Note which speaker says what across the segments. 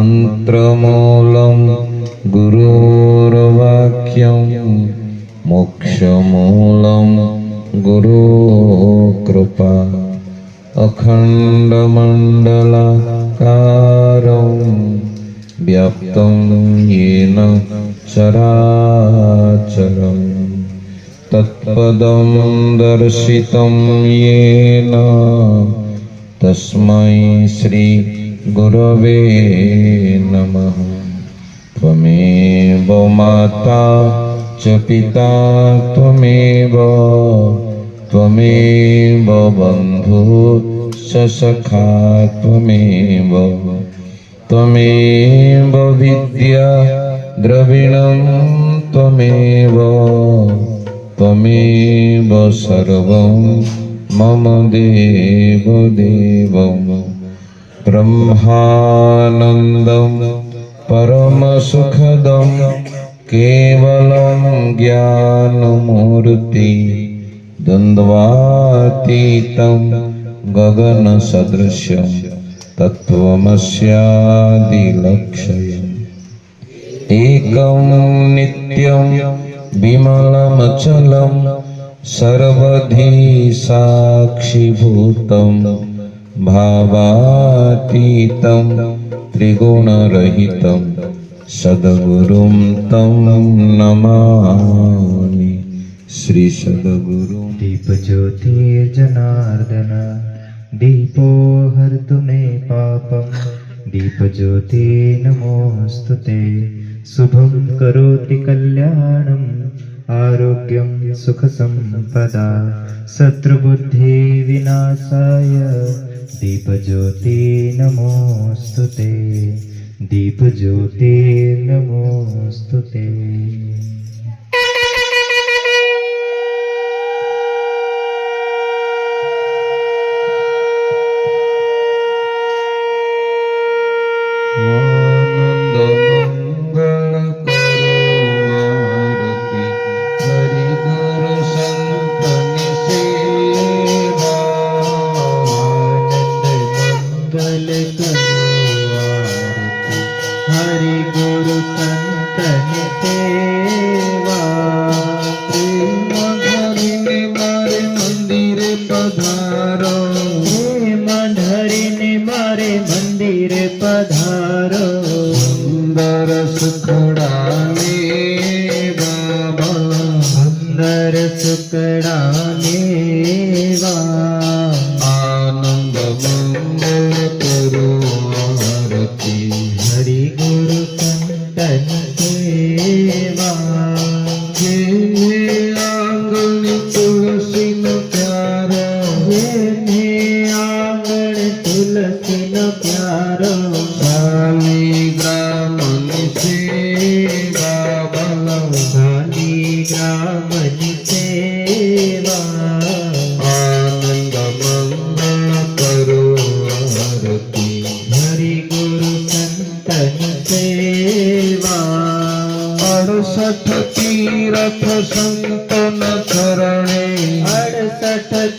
Speaker 1: मंत्रमूलं गुरुर्वाक्यं मोक्षमूलं गुरुकृपा अखण्डमण्डलाकारं व्याप्तं येन चराचरं तत्पदं दर्शितं येन तस्मै श्री गुरवे नमः। त्वमेव माता च पिता त्वमेव बन्धुश्च सखा त्वमेव विद्या द्रविणं त्वमेव सर्वं मम देवदेवं। ब्रह्मानन्दं परमसुखदं केवलं ज्ञानमूर्ति द्वन्द्वातीतं गगनसदृशं तत्त्वमस्यादिलक्ष्यम् एकं नित्यं विमलमचलं सर्वधी साक्षिभूतं भावातीतं त्रिगुणरहितं सद्गुरुं तं नमामि। श्री सद्गुरु।
Speaker 2: दीपज्योतिर्जनार्दन दीपो हर्तु मे पापं दीपज्योति नमोस्तुते। शुभं करोति कल्याणं आरोग्यं सुखसंपदा शत्रुबुद्धि विनाशाय दीपज्योति नमोस्तुते दीपज्योति नमोस्तुते।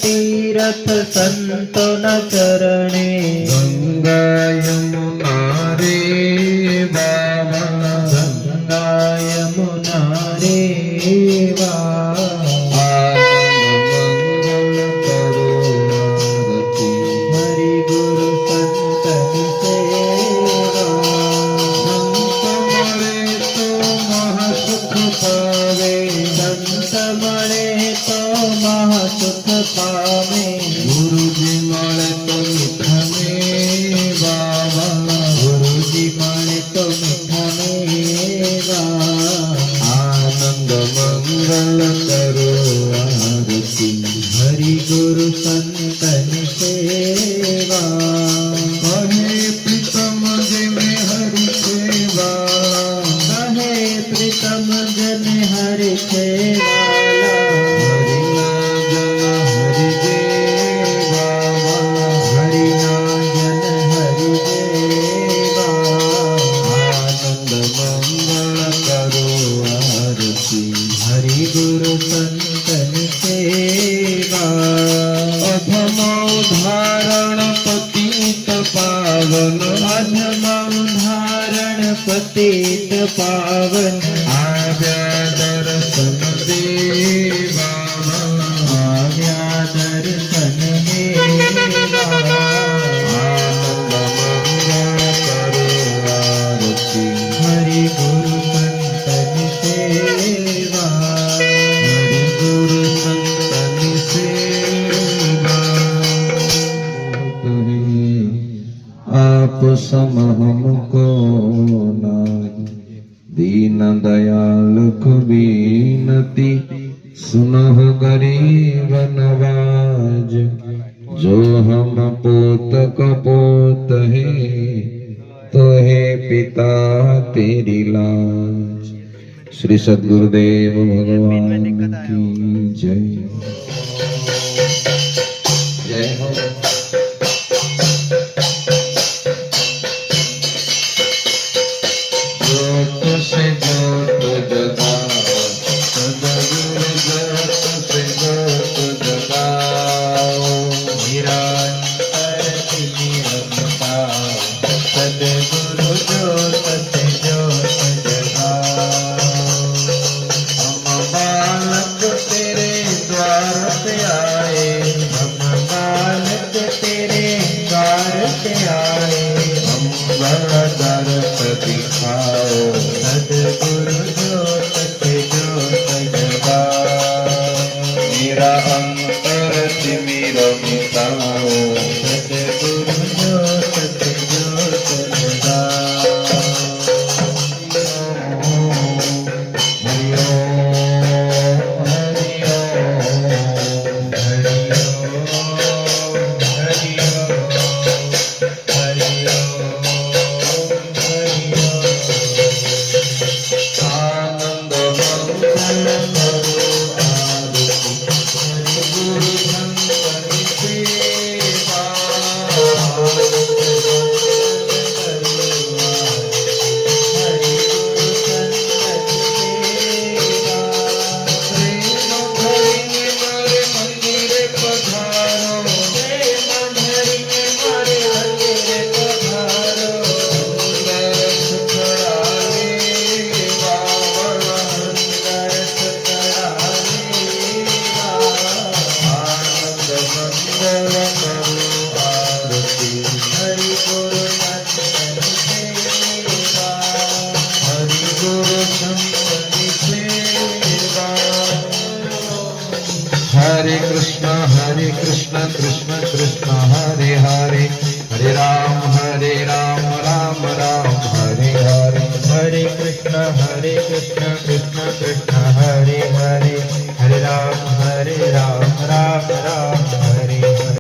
Speaker 3: तीर्थ संतन चरणे
Speaker 1: गंगा यमुना रे बाबा
Speaker 3: गंगा यमुना रे बाबा हरि गुरु संतन सेवा संत मरे तो महासुख पावे
Speaker 1: गुरुजी मळे तो मीठा में बाबा
Speaker 3: गुरुजी मळे तो मीठा मेवा
Speaker 1: आनंद मंगल करो आरती
Speaker 3: हरि गुरु संतन सेवा
Speaker 1: कहे प्रीतम जन हरि सेवा
Speaker 3: कहे प्रीतम जन हरि सेवाला हरि नाम जन हरि देवा हरि गुरु संतन सेवा
Speaker 1: अधम धारण पतित पावन
Speaker 3: अधम પાવન
Speaker 1: આવ્યા દર્શન દેવા
Speaker 3: આવ્યા દર્શન દેવા
Speaker 1: આનંદ મંગળ કરો આરતી
Speaker 3: હરિ ગુરુ સંતની સેવા
Speaker 1: હરિ ગુરુ સંતની સેવા आप सम हमको नाहि दीन दयाल को बीनती सुनहो गरीब नवाज जो हम पोत कपोत है तो है पिता तेरी लाज श्री सद्गुरुदेव भगवान की जय जय हो ज्योत से ज्योत जगाओ सदगुरु ज्योत से ज्योत जगाओ
Speaker 3: निरंतर निरंताओ सद्गुरु ज्योत से ज्योत जगाओ
Speaker 1: हम बालक तेरे द्वार पे आए
Speaker 3: हम बालक तेरे द्वार पे आए
Speaker 1: हम बड़ा दर्श दिखाओ
Speaker 3: सद्गुरु ज्योत से ज्योत जगाओ
Speaker 1: मेरा अंतर तिमिर मिटाओ
Speaker 3: सद्गुरु ज्योत से ज्योत जगाओ
Speaker 1: हरि ओम हरि ओम
Speaker 3: हरि
Speaker 1: आनंद मंगल करो आरती हरि गुरु संतन सेवा प्रेम भरिने मारे मंदिरे पधारो दर्श करावे आनंद मंगल करो आरती हरि गुरु संतन सेवा हरे कृष्ण कृष्ण कृष्ण हरे हरे हरे राम राम राम हरे हरे
Speaker 3: हरे कृष्ण कृष्ण कृष्ण